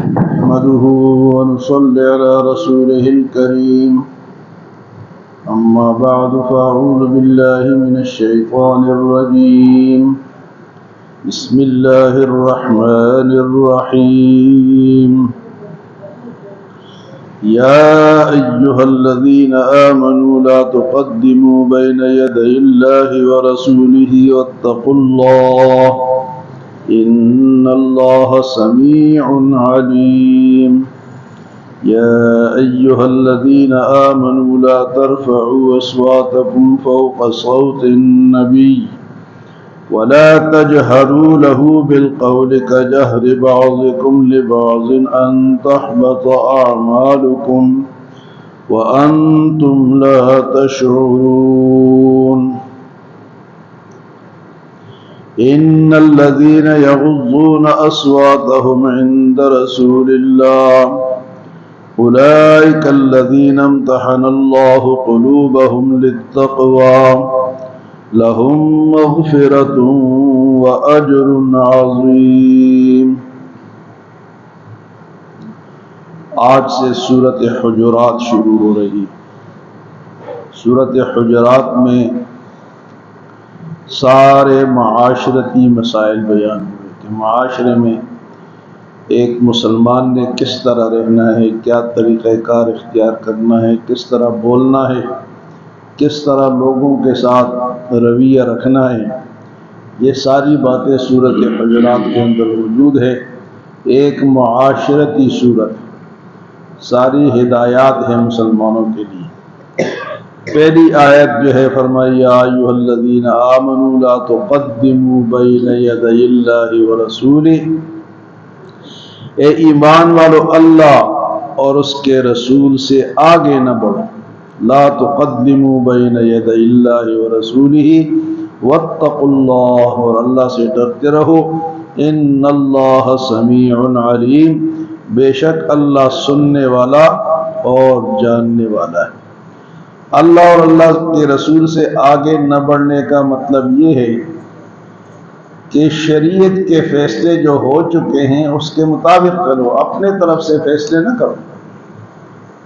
نحمده ونصلي على رسوله الكريم أما بعد فأعوذ بالله من الشيطان الرجيم بسم الله الرحمن الرحيم يا أيها الذين آمنوا لا تقدموا بين يدي الله ورسوله واتقوا الله إن الله سميع عليم يا أيها الذين آمنوا لا ترفعوا أصواتكم فوق صوت النبي ولا تجهروا له بالقول كجهر بعضكم لبعض أن تحبط أعمالكم وأنتم لا تشعرون إن الذين يغضون أصواتهم عند رسول الله أولئك الذين امتحن الله قلوبهم للتقوى لهم مغفرة وأجر عظيم۔ آج سے سورۃ حجرات شروع ہو رہی۔ سورۃ حجرات میں سارے معاشرتی مسائل بیان ہوئے کہ معاشرے میں ایک مسلمان نے کس طرح رہنا ہے، کیا طریقہ کار اختیار کرنا ہے، کس طرح بولنا ہے، کس طرح لوگوں کے ساتھ رویہ رکھنا ہے، یہ ساری باتیں سورۃ حجرات کے اندر موجود ہے۔ ایک معاشرتی سورت، ساری ہدایات ہیں مسلمانوں کے لیے۔ پہلی آیت جو ہے فرمائی یا ایھا الذین آمنوا لا تقدموا بین یدی اللہ ورسولہ، اے ایمان والو اللہ اور اس کے رسول سے آگے نہ بڑھو۔ لا تقدموا بین یدی اللہ ورسولہ واتقوا اللہ، اور اللہ سے ڈرتے رہو۔ ان اللہ سمیع علیم، بے شک اللہ سننے والا اور جاننے والا ہے۔ اللہ اور اللہ کے رسول سے آگے نہ بڑھنے کا مطلب یہ ہے کہ شریعت کے فیصلے جو ہو چکے ہیں اس کے مطابق کرو، اپنے طرف سے فیصلے نہ کرو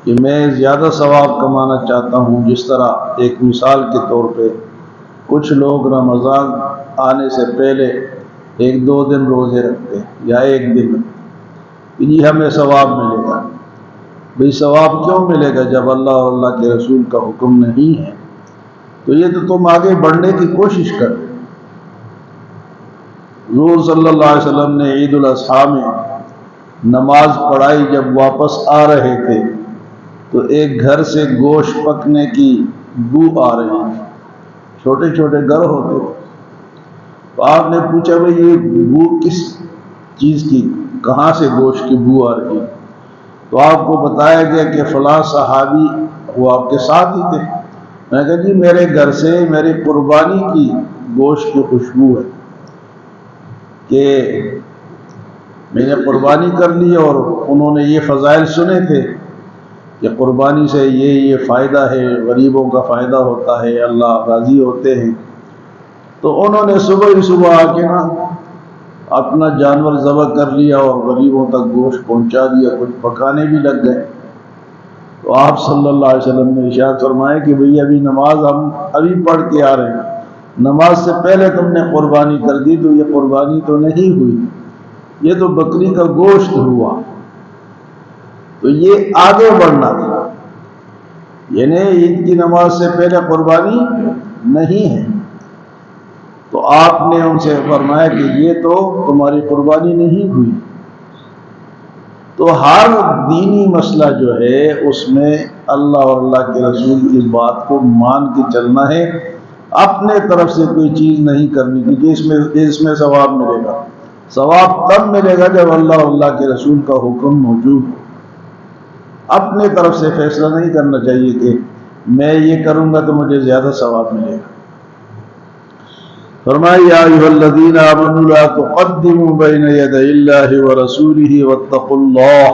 کہ میں زیادہ ثواب کمانا چاہتا ہوں۔ جس طرح ایک مثال کے طور پہ کچھ لوگ رمضان آنے سے پہلے 1-2 دن روزے رکھتے ہیں یا 1 دن، یہ ہمیں ثواب ملے گا۔ بھئی ثواب کیوں ملے گا جب اللہ اور اللہ کے رسول کا حکم نہیں ہے؟ تو یہ تو تم آگے بڑھنے کی کوشش کرو۔ حضور صلی اللہ علیہ وسلم نے عید الاضحیٰ میں نماز پڑھائی، جب واپس آ رہے تھے تو ایک گھر سے گوشت پکنے کی بو آ رہی تھی، چھوٹے چھوٹے گھر ہوتے تھے۔ تو آپ نے پوچھا بھئی یہ بو کس چیز کی، کہاں سے گوشت کی بو آ رہی ہے؟ تو آپ کو بتایا گیا کہ فلاں صحابی وہ آپ کے ساتھ ہی تھے۔ میں نے کہا جی میرے گھر سے میری قربانی کی گوشت کی خوشبو ہے کہ میں نے قربانی کر لی، اور انہوں نے یہ فضائل سنے تھے کہ قربانی سے یہ فائدہ ہے، غریبوں کا فائدہ ہوتا ہے، اللہ راضی ہوتے ہیں۔ تو انہوں نے صبح ہی صبح آ کے نا اپنا جانور ذبح کر لیا اور غریبوں تک گوشت پہنچا دیا، کچھ پکانے بھی لگ گئے۔ تو آپ صلی اللہ علیہ وسلم نے ارشاد فرمایا کہ بھئی ابھی نماز ہم ابھی پڑھ کے آ رہے ہیں، نماز سے پہلے تم نے قربانی کر دی، تو یہ قربانی تو نہیں ہوئی، یہ تو بکری کا گوشت ہوا۔ تو یہ آگے بڑھنا تھا، یعنی عید کی نماز سے پہلے قربانی نہیں ہے۔ تو آپ نے ان سے فرمایا کہ یہ تو تمہاری قربانی نہیں ہوئی۔ تو ہر دینی مسئلہ جو ہے اس میں اللہ اور اللہ کے رسول کی بات کو مان کے چلنا ہے، اپنے طرف سے کوئی چیز نہیں کرنی کہ اس میں ثواب ملے گا۔ ثواب تب ملے گا جب اللہ اور اللہ کے رسول کا حکم موجود ہو۔ اپنے طرف سے فیصلہ نہیں کرنا چاہیے کہ میں یہ کروں گا تو مجھے زیادہ ثواب ملے گا۔ فرمایا یا ایھا الذین آمنوا لا تقدموا بین یدی اللہ ورسولہ واتقوا اللہ،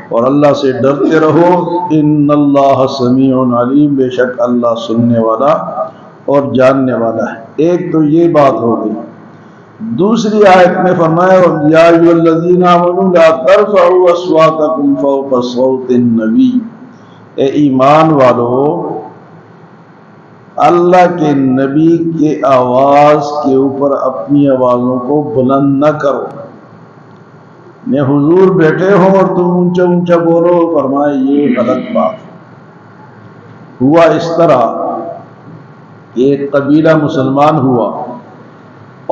اور اللہ سے ڈرتے رہو۔ ان اللہ سمیع علیم، بے شک اللہ سننے والا اور جاننے والا ہے۔ ایک تو یہ بات ہو گئی۔ دوسری آیت میں فرمایا یا ایھا الذین آمنوا لا ترفعوا اصواتکم فوق صوت النبی، اے ایمان والو اللہ کے نبی کے آواز کے اوپر اپنی آوازوں کو بلند نہ کرو۔ میں حضور بیٹھے ہوں اور تم اونچا اونچا بولو، فرمایا یہ غلط بات۔ ہوا اس طرح کہ ایک قبیلہ مسلمان ہوا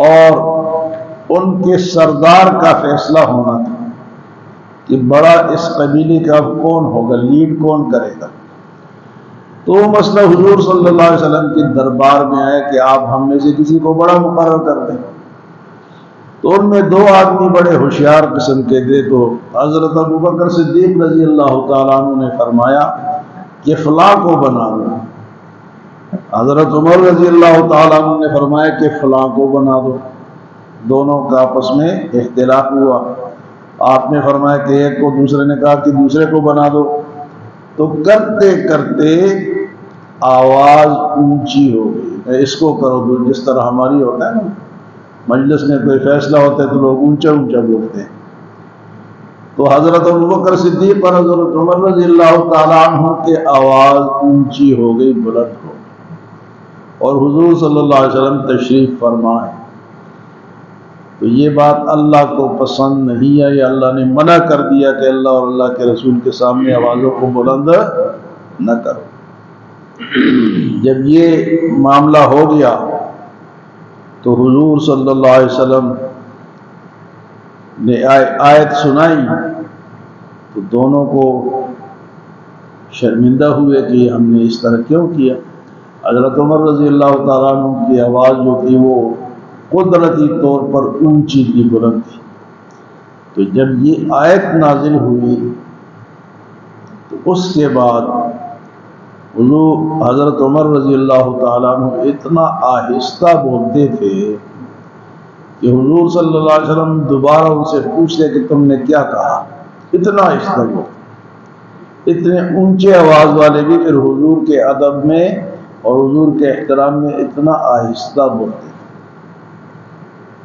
اور ان کے سردار کا فیصلہ ہونا تھا کہ بڑا اس قبیلے کا کون ہوگا، لیڈ کون کرے گا۔ تو وہ مسئلہ حضور صلی اللہ علیہ وسلم کے دربار میں آیا کہ آپ ہم میں سے کسی کو بڑا مقرر کر دیں۔ تو ان میں دو آدمی بڑے ہوشیار قسم کے تھے، تو حضرت ابوبکر صدیق رضی اللہ تعالیٰ عنہ نے فرمایا کہ فلاں کو بنا دو۔ حضرت عمر رضی اللہ تعالیٰ عنہ نے فرمایا کہ فلاں کو بنا دو۔ دونوں کا آپس میں اختلاف ہوا۔ آپ نے فرمایا کہ ایک کو، دوسرے نے کہا کہ دوسرے کو بنا دو۔ تو کرتے کرتے آواز اونچی ہو گئی، اس کو کرو دو، جس طرح ہماری ہوتا ہے نا، مجلس میں کوئی فیصلہ ہوتا ہے تو لوگ اونچا اونچا بولتے ہیں۔ تو حضرت ابوبکر صدیق اور حضرت عمر رضی اللہ تعالیٰ عنہ کے آواز اونچی ہو گئی، بلند ہو گئی، اور حضور صلی اللہ علیہ وسلم تشریف فرمائے۔ تو یہ بات اللہ کو پسند نہیں آئی، اللہ نے منع کر دیا کہ اللہ اور اللہ کے رسول کے سامنے آوازوں کو بلند نہ کرو۔ جب یہ معاملہ ہو گیا تو حضور صلی اللہ علیہ وسلم نے آیت سنائی، تو دونوں کو شرمندہ ہوئے کہ ہم نے اس طرح کیوں کیا۔ حضرت عمر رضی اللہ تعالیٰ عنہ کی آواز جو تھی وہ قدرتی طور پر اونچی تھی، بلند تھی۔ تو جب یہ آیت نازل ہوئی تو اس کے بعد حضور حضرت عمر رضی اللہ تعالیٰ عنہ اتنا آہستہ بولتے تھے کہ حضور صلی اللہ علیہ وسلم دوبارہ ان سے پوچھتے کہ تم نے کیا کہا، اتنا آہستہ بولتے۔ اتنے اونچے آواز والے بھی پھر حضور کے ادب میں اور حضور کے احترام میں اتنا آہستہ بولتے تھے۔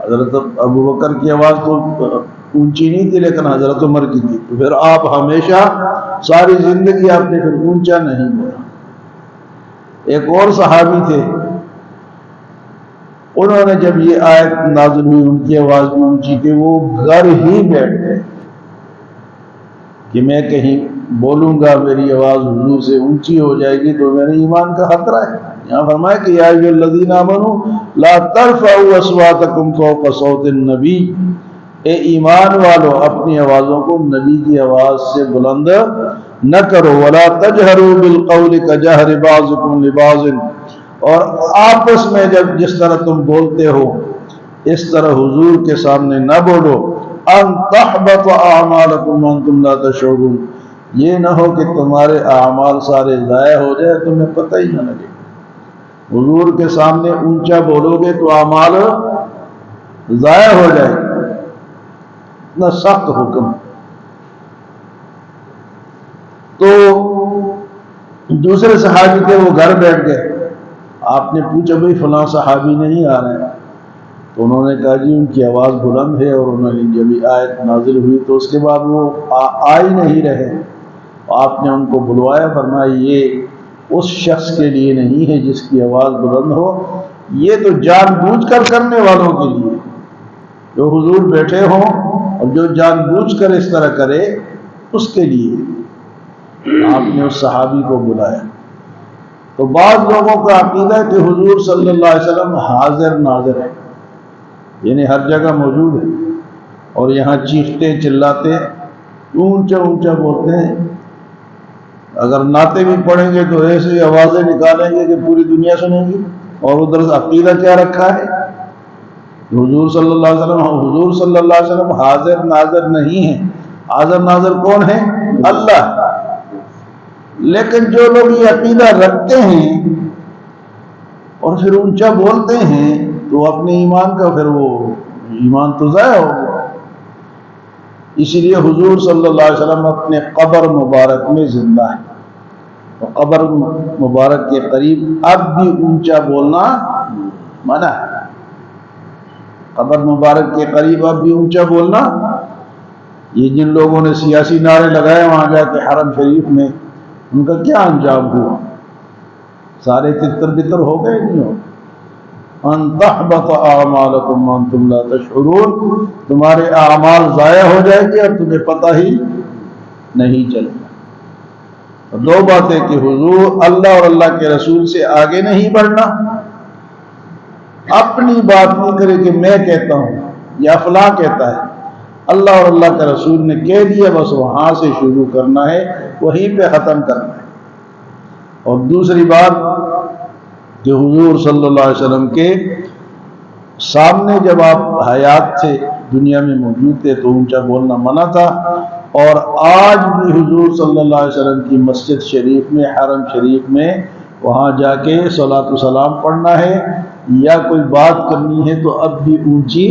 حضرت ابوبکر کی آواز تو اونچی نہیں تھی لیکن حضرت عمر کی تھی، تو پھر آپ ہمیشہ ساری زندگی آپ نے پھر اونچا نہیں بولا۔ ایک اور صحابی تھے، انہوں نے جب یہ آیت نازل ہوئی ان کی آواز بھی اونچی تھی، وہ گھر ہی بیٹھ گئے کہ میں کہیں بولوں گا میری آواز حضور سے اونچی ہو جائے گی تو میرے ایمان کا خطرہ ہے۔ یہاں فرمایا کہ یا ایھا الذین آمنوا لا ترفعوا اصواتکم فوق صوت النبی، اے ایمان والو اپنی آوازوں کو نبی کی آواز سے بلند نہ کرو، ولا تجہروا بالقول کجہر بعضکم لبعض، اور آپس میں جب جس طرح تم بولتے ہو اس طرح حضور کے سامنے نہ بولو، ان تحبط اعمالکم وانتم لا تشعرون، یہ نہ ہو کہ تمہارے اعمال سارے ضائع ہو جائے تمہیں پتہ ہی نہ لگے۔ حضور کے سامنے اونچا بولو گے تو اعمال ضائع ہو جائے گا، اتنا سخت حکم۔ تو دوسرے صحابی تھے، وہ گھر بیٹھ گئے۔ آپ نے پوچھا بھئی فلاں صحابی نہیں آ رہے ہیں؟ تو انہوں نے کہا جی ان کی آواز بلند ہے، اور انہوں نے جب آیت نازل ہوئی تو اس کے بعد وہ آ ہی نہیں رہے۔ آپ نے ان کو بلوایا، فرمایا یہ اس شخص کے لیے نہیں ہے جس کی آواز بلند ہو، یہ تو جان بوجھ کر کرنے والوں کے لیے، جو حضور بیٹھے ہوں اور جو جان بوجھ کر اس طرح کرے اس کے لیے۔ آپ نے اس صحابی کو بلایا۔ تو بعض لوگوں کا عقیدہ ہے کہ حضور صلی اللہ علیہ وسلم حاضر ناظر ہے، یعنی ہر جگہ موجود ہے، اور یہاں چیختے چلاتے اونچا اونچا بولتے ہیں۔ اگر نعتیں بھی پڑھیں گے تو ایسی آوازیں نکالیں گے کہ پوری دنیا سنیں گی، اور ادھر عقیدہ کیا رکھا ہے حضور صلی اللہ علیہ وسلم۔ حضور صلی اللہ علیہ وسلم حاضر ناظر نہیں ہیں، حاضر ناظر کون ہے؟ اللہ۔ لیکن جو لوگ یہ عقیدہ رکھتے ہیں اور پھر اونچا بولتے ہیں تو اپنے ایمان کا پھر وہ ایمان تو ضائع ہو گیا۔ اسی لیے حضور صلی اللہ علیہ وسلم اپنے قبر مبارک میں زندہ ہے، اور قبر مبارک کے قریب اب بھی اونچا بولنا منع ہے۔ قبر مبارک کے قریب اب بھی اونچا بولنا، یہ جن لوگوں نے سیاسی نعرے لگائے وہاں جا کے حرم شریف میں، ان کا کیا انجام ہوا؟ سارے تتر بتر ہو گئے، نہیں ہو؟ ان تحبط اعمالکم وانتم لا تشعرون، تمہارے اعمال ضائع ہو جائیں گے اور تمہیں پتہ ہی نہیں چلے گا۔ دو باتیں کہ حضور اللہ اور اللہ کے رسول سے آگے نہیں بڑھنا، اپنی بات نہیں کرے کہ میں کہتا ہوں یا فلاں کہتا ہے، اللہ اور اللہ کے رسول نے کہہ دیا بس وہاں سے شروع کرنا ہے، وہیں پہ ختم کرنا ہے۔ اور دوسری بات کہ حضور صلی اللہ علیہ وسلم کے سامنے جب آپ حیات تھے، دنیا میں موجود تھے، تو اونچا بولنا منع تھا، اور آج بھی حضور صلی اللہ علیہ وسلم کی مسجد شریف میں، حرم شریف میں وہاں جا کے صلاۃ و سلام پڑھنا ہے یا کوئی بات کرنی ہے تو اب بھی اونچی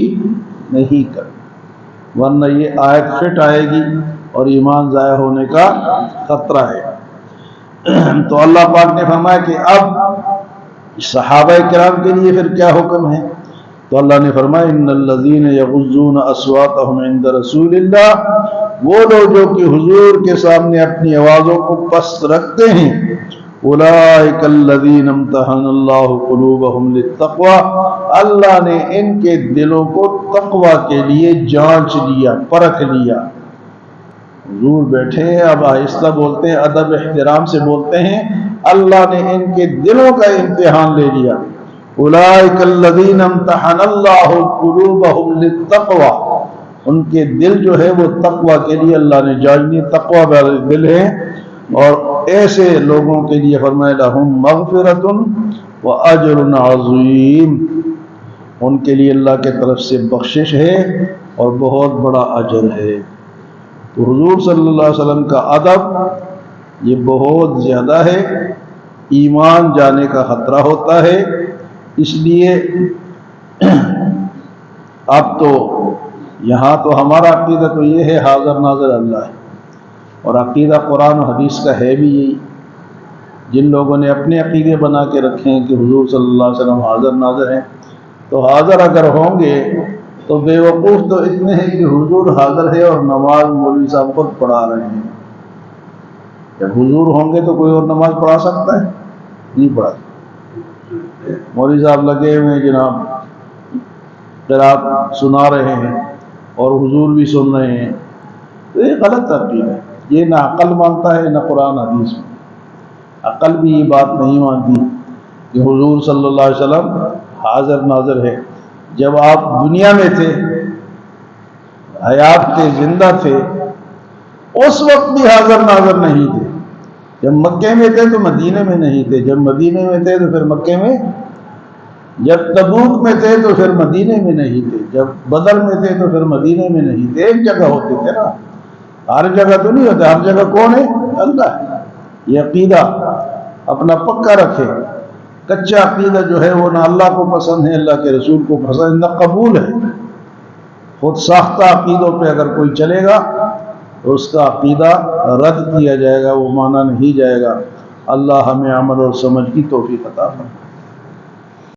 نہیں کرنی، ورنہ یہ آیت فٹ آئے گی اور ایمان ضائع ہونے کا خطرہ ہے۔ تو اللہ پاک نے فرمایا کہ اب صحابہ کرام کے لیے پھر کیا حکم ہے؟ تو اللہ نے فرمایا ان الذین یغضون اصواتهم عند رسول اللہ، وہ لوگ جو کہ حضور کے سامنے اپنی آوازوں کو پست رکھتے ہیں، اولئک الذین امتحن اللہ قلوبهم للتقوی، اللہ نے ان کے دلوں کو تقوی کے لیے جانچ لیا، پرکھ لیا۔ حضور بیٹھے ہیں، اب آہستہ بولتے ہیں، ادب احترام سے بولتے ہیں، اللہ نے ان کے دلوں کا امتحان لے لیا۔ اولئک الذین امتحن اللہ قلوبهم للتقوی، ان کے دل جو ہے وہ تقوی کے لیے اللہ نے جانچ لی، تقوی والے دل ہیں، اور ایسے لوگوں کے لیے فرمایا لہم مغفرۃ واجر عظیم، ان کے لیے اللہ کی طرف سے بخشش ہے اور بہت بڑا اجر ہے۔ تو حضور صلی اللہ علیہ وسلم کا ادب یہ بہت زیادہ ہے، ایمان جانے کا خطرہ ہوتا ہے، اس لیے اب تو یہاں تو ہمارا عقیدہ تو یہ ہے حاضر ناظر اللہ ہے، اور عقیدہ قرآن و حدیث کا ہے بھی یہی۔ جن لوگوں نے اپنے عقیدے بنا کے رکھے ہیں کہ حضور صلی اللہ علیہ وسلم حاضر ناظر ہیں، تو حاضر اگر ہوں گے تو بے وقوف تو اتنے ہیں کہ حضور حاضر ہے اور نماز مولوی صاحب خود پڑھا رہے ہیں۔ جب حضور ہوں گے تو کوئی اور نماز پڑھا سکتا ہے؟ نہیں پڑھا سکتا۔ مولوی صاحب لگے ہوئے ہیں جناب، قرات سنا رہے ہیں اور حضور بھی سن رہے ہیں، تو یہ غلط ترتیب ہے، یہ نہ عقل مانتا ہے نہ قرآن حدیث میں۔ عقل بھی یہ بات نہیں مانتی کہ حضور صلی اللہ علیہ وسلم حاضر ناظر ہے۔ جب آپ دنیا میں تھے، حیات کے، زندہ تھے، اس وقت بھی حاضر ناظر نہیں تھے۔ جب مکے میں تھے تو مدینے میں نہیں تھے، جب مدینے میں تھے تو پھر مکے میں، جب تبوک میں تھے تو پھر مدینے میں نہیں تھے، جب بدر میں تھے تو پھر مدینے میں نہیں تھے، ایک جگہ ہوتے تھے نا، ہر جگہ تو نہیں ہوتا، ہر جگہ کون ہے؟ اللہ ہے۔ یہ عقیدہ اپنا پکا رکھے، کچا عقیدہ جو ہے وہ نہ اللہ کو پسند ہے، اللہ کے رسول کو پسند، نہ قبول ہے۔ خود ساختہ عقیدوں پہ اگر کوئی چلے گا تو اس کا عقیدہ رد کیا جائے گا، وہ مانا نہیں جائے گا۔ اللہ ہمیں عمل اور سمجھ کی توفیق عطا فرمائے۔